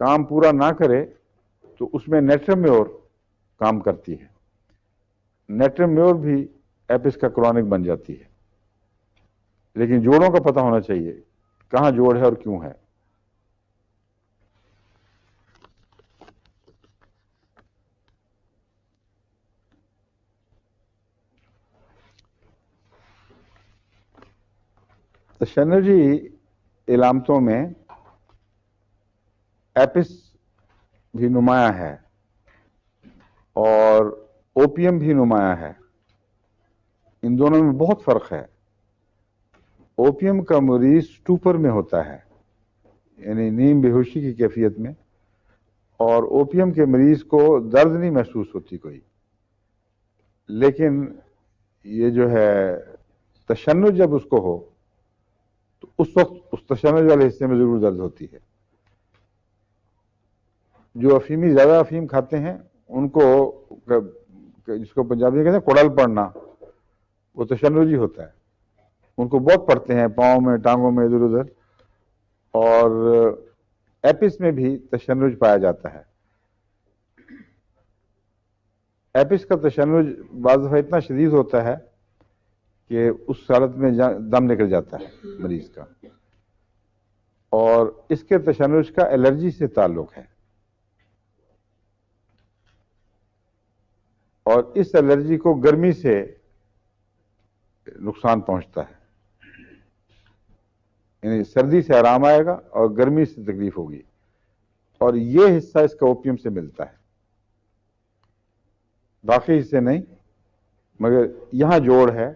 کام پورا نہ کرے تو اس میں نیٹرم میور کام کرتی ہے. نیٹرم میور بھی ایپس کا کرونک بن جاتی ہے. لیکن جوڑوں کا پتہ ہونا چاہیے کہاں جوڑ ہے اور کیوں ہے. تشنجی علامتوں میں ایپس بھی نمایاں ہے اور اوپیم بھی نمایاں ہے. ان دونوں میں بہت فرق ہے. اوپیم کا مریض اسٹوپر میں ہوتا ہے، یعنی نیم بے ہوشی کی کیفیت میں، اور اوپیم کے مریض کو درد نہیں محسوس ہوتی کوئی. لیکن یہ جو ہے تشنج جب اس کو ہو تو اس وقت اس تشنج والے حصے میں ضرور درد ہوتی ہے. جو افیمی زیادہ افیم کھاتے ہیں ان کو، جس کو پنجابی میں کہتے ہیں کوڑل پڑنا، وہ تشنجی ہوتا ہے. ان کو بہت پڑتے ہیں پاؤں میں، ٹانگوں میں، ادھر ادھر. اور ایپس میں بھی تشنج پایا جاتا ہے. ایپس کا تشنج بعض دفعہ اتنا شدید ہوتا ہے کہ اس حالت میں دم نکل جاتا ہے مریض کا. اور اس کے تشنج کا الرجی سے تعلق ہے، اور اس الرجی کو گرمی سے نقصان پہنچتا ہے. یعنی سردی سے آرام آئے گا اور گرمی سے تکلیف ہوگی، اور یہ حصہ اس کا اوپیم سے ملتا ہے، باقی حصے نہیں. مگر یہاں جوڑ ہے.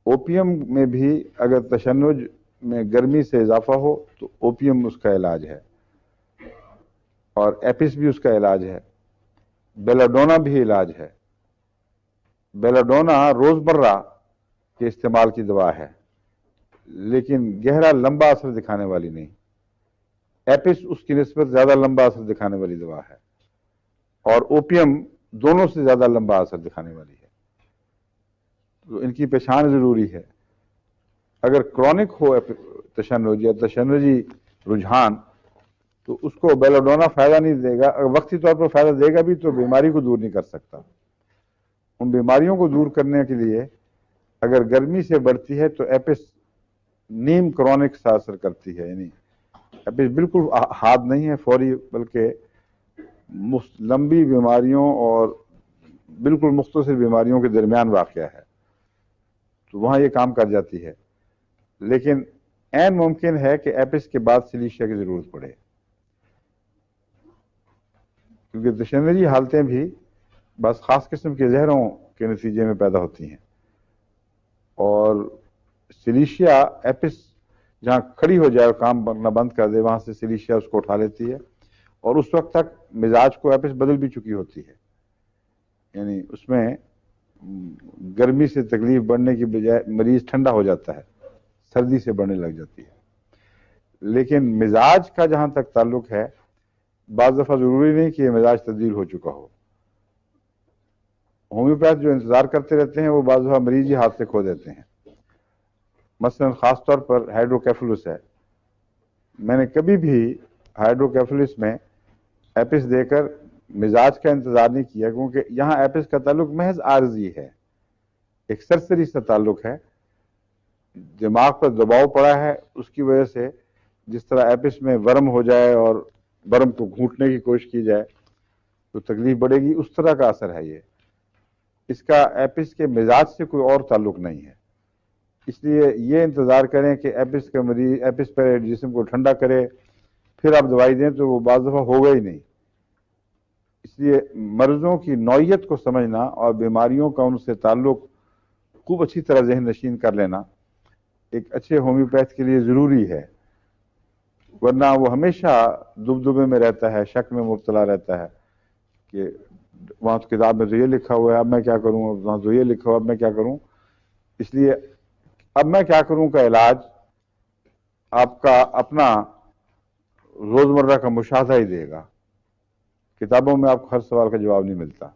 اوپیم میں بھی اگر تشنج میں گرمی سے اضافہ ہو تو اوپیم اس کا علاج ہے، اور ایپس بھی اس کا علاج ہے. بیلاڈونا بھی علاج ہے. بیلاڈونا روزمرہ کے استعمال کی دوا ہے، لیکن گہرا لمبا اثر دکھانے والی نہیں. ایپس اس کی نسبت زیادہ لمبا اثر دکھانے والی دوا ہے، اور اوپیم دونوں سے زیادہ لمبا اثر دکھانے والی ہے. تو ان کی پہچان ضروری ہے. اگر کرونک ہو تشنج یا تشنجی رجحان تو اس کو بیلاڈونا فائدہ نہیں دے گا. اگر وقتی طور پر فائدہ دے گا بھی تو بیماری کو دور نہیں کر سکتا. ان بیماریوں کو دور کرنے کے لیے اگر گرمی سے بڑھتی ہے تو ایپس نیم کرونک سا اثر کرتی ہے. یعنی ایپس بالکل حاد نہیں ہے فوری، بلکہ لمبی بیماریوں اور بالکل مختصر بیماریوں کے درمیان واقع ہے. تو وہاں یہ کام کر جاتی ہے. لیکن عین ممکن ہے کہ ایپس کے بعد سلیشیا کی ضرورت پڑے، کیونکہ تشنجی حالتیں بھی بس خاص قسم کے زہروں کے نتیجے میں پیدا ہوتی ہیں. اور سلیشیا ایپس جہاں کھڑی ہو جائے اور کام کرنا بند کر دے، وہاں سے سلیشیا اس کو اٹھا لیتی ہے، اور اس وقت تک مزاج کو ایپس بدل بھی چکی ہوتی ہے. یعنی اس میں گرمی سے تکلیف بڑھنے کی بجائے مریض ٹھنڈا ہو جاتا ہے، سردی سے بڑھنے لگ جاتی ہے. لیکن مزاج کا جہاں تک تعلق ہے، بعض دفعہ ضروری نہیں کہ یہ مزاج تبدیل ہو چکا ہو. ہومیوپیتھ جو انتظار کرتے رہتے ہیں وہ بعض دفعہ مریض ہی ہاتھ سے کھو دیتے ہیں. مثلا خاص طور پر ہائیڈروکیفلس ہے. میں نے کبھی بھی ہائیڈروکیفلس میں ایپس دے کر مزاج کا انتظار نہیں کیا، کیونکہ یہاں ایپس کا تعلق محض عارضی ہے، ایک سرسری سا تعلق ہے. دماغ پر دباؤ پڑا ہے، اس کی وجہ سے جس طرح ایپس میں ورم ہو جائے اور ورم کو گھونٹنے کی کوشش کی جائے تو تکلیف بڑھے گی، اس طرح کا اثر ہے یہ. اس کا ایپس کے مزاج سے کوئی اور تعلق نہیں ہے. اس لیے یہ انتظار کریں کہ ایپس کا مریض ایپس پہ جسم کو ٹھنڈا کرے پھر آپ دوائی دیں تو وہ بعض دفعہ ہوگا ہی نہیں. اس لیے مرضوں کی نوعیت کو سمجھنا اور بیماریوں کا ان سے تعلق خوب اچھی طرح ذہن نشین کر لینا ایک اچھے ہومیوپیتھ کے لیے ضروری ہے. ورنہ وہ ہمیشہ دبدبے میں رہتا ہے، شک میں مبتلا رہتا ہے کہ وہاں تو کتاب میں تو یہ لکھا ہوا ہے، اب میں کیا کروں، وہاں تو یہ لکھا ہوا اب میں کیا کروں. اس لیے اب میں کیا کروں کا علاج آپ کا اپنا روزمرہ کا مشاہدہ ہی دے گا. کتابوں میں آپ کو ہر سوال کا جواب نہیں ملتا.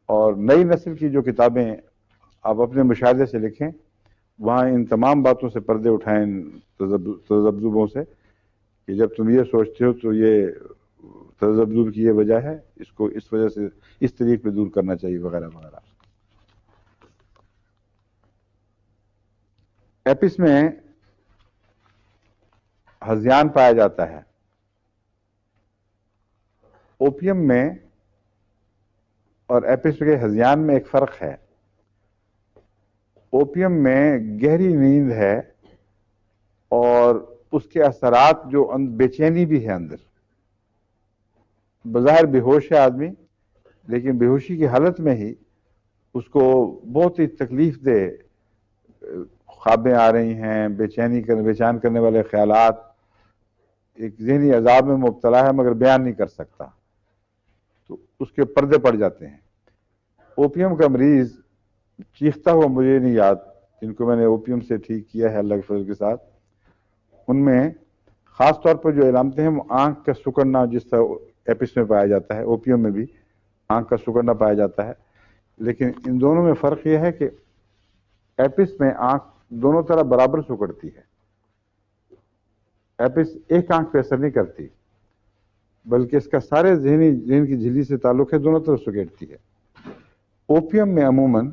اور نئی نسل کی جو کتابیں آپ اپنے مشاہدے سے لکھیں، وہاں ان تمام باتوں سے پردے اٹھائیں تذبذبوں سے کہ جب تم یہ سوچتے ہو تو یہ تذبذب کی یہ وجہ ہے، اس کو اس وجہ سے اس طریقے پہ دور کرنا چاہیے وغیرہ وغیرہ۔ ایپس میں ہذیان پایا جاتا ہے، اوپیم میں اور ایپس کے ہذیان میں ایک فرق ہے۔ اوپیم میں گہری نیند ہے اور اس کے اثرات جو بے چینی بھی ہے اندر، بظاہر بے ہوش ہے آدمی، لیکن بے ہوشی کی حالت میں ہی اس کو بہت ہی تکلیف دہ خوابیں آ رہی ہیں، بے چین کرنے والے خیالات، ایک ذہنی عذاب میں مبتلا ہے مگر بیان نہیں کر سکتا، تو اس کے پردے پڑ جاتے ہیں۔ اوپیم کا مریض چیختا ہوا، مجھے نہیں یاد جن کو میں نے اوپیم سے ٹھیک کیا ہے اللہ کے فضل کے ساتھ، ان میں خاص طور پر جو علامتیں ہیں وہ آنکھ کا سکڑنا جس طرح ایپس میں پایا جاتا ہے، اوپیم میں بھی آنکھ کا سکڑنا پایا جاتا ہے، لیکن ان دونوں میں فرق یہ ہے کہ ایپس میں آنکھ دونوں طرف برابر سکڑتی ہے، ایپس ایک آنکھ پہ اثر نہیں کرتی بلکہ اس کا سارے ذہن کی جھلی سے تعلق ہے، دونوں طرف سکیڑتی ہے۔ اوپیم میں عموماً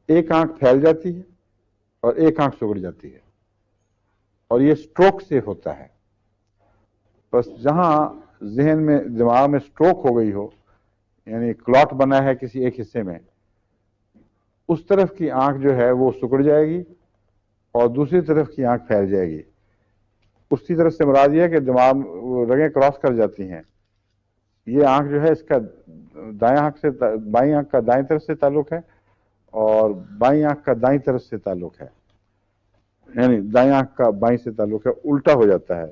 ایک آنکھ پھیل جاتی ہے اور ایک آنکھ سکڑ جاتی ہے، اور یہ سٹروک سے ہوتا ہے۔ بس جہاں ذہن میں دماغ میں سٹروک ہو گئی ہو، یعنی کلاٹ بنا ہے کسی ایک حصے میں، اس طرف کی آنکھ جو ہے وہ سکڑ جائے گی اور دوسری طرف کی آنکھ پھیل جائے گی۔ اسی طرف سے مراد یہ ہے کہ دماغ رگیں کراس کر جاتی ہیں، یہ آنکھ جو ہے اس کا بائیں آنکھ کا دائیں طرف سے تعلق ہے اور بائیں آنکھ کا دائیں طرف سے تعلق ہے، یعنی دائیں آنکھ کا بائیں سے تعلق ہے، الٹا ہو جاتا ہے۔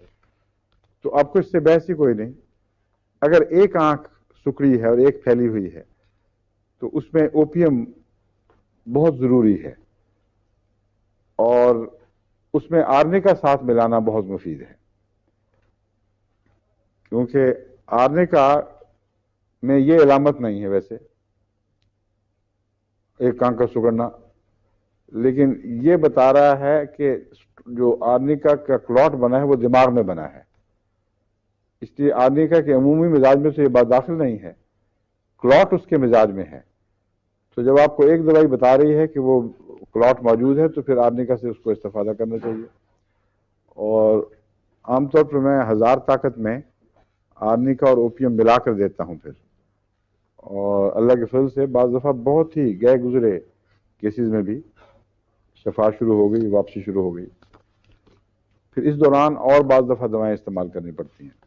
تو آپ کو اس سے بحث ہی کوئی نہیں، اگر ایک آنکھ سکڑی ہے اور ایک پھیلی ہوئی ہے تو اس میں اوپیم بہت ضروری ہے، اور اس میں آرنے کا ساتھ ملانا بہت مفید ہے، کیونکہ آرنے کا میں یہ علامت نہیں ہے ویسے ایک آنکھ کا سکڑنا، لیکن یہ بتا رہا ہے کہ جو آرنیکا کا کلاٹ بنا ہے وہ دماغ میں بنا ہے، اس لیے آرنیکا کے عمومی مزاج میں سے یہ بات داخل نہیں ہے، کلاٹ اس کے مزاج میں ہے۔ تو جب آپ کو ایک دوائی بتا رہی ہے کہ وہ کلاٹ موجود ہے تو پھر آرنیکا سے اس کو استفادہ کرنا چاہیے، اور عام طور پر میں 1000 طاقت میں آرنیکا اور اوپیم ملا کر دیتا ہوں پھر، اور اللہ کے فضل سے بعض دفعہ بہت ہی گئے گزرے کیسز میں بھی شفا شروع ہو گئی، واپسی شروع ہو گئی، پھر اس دوران اور بعض دفعہ دوائیں استعمال کرنی پڑتی ہیں۔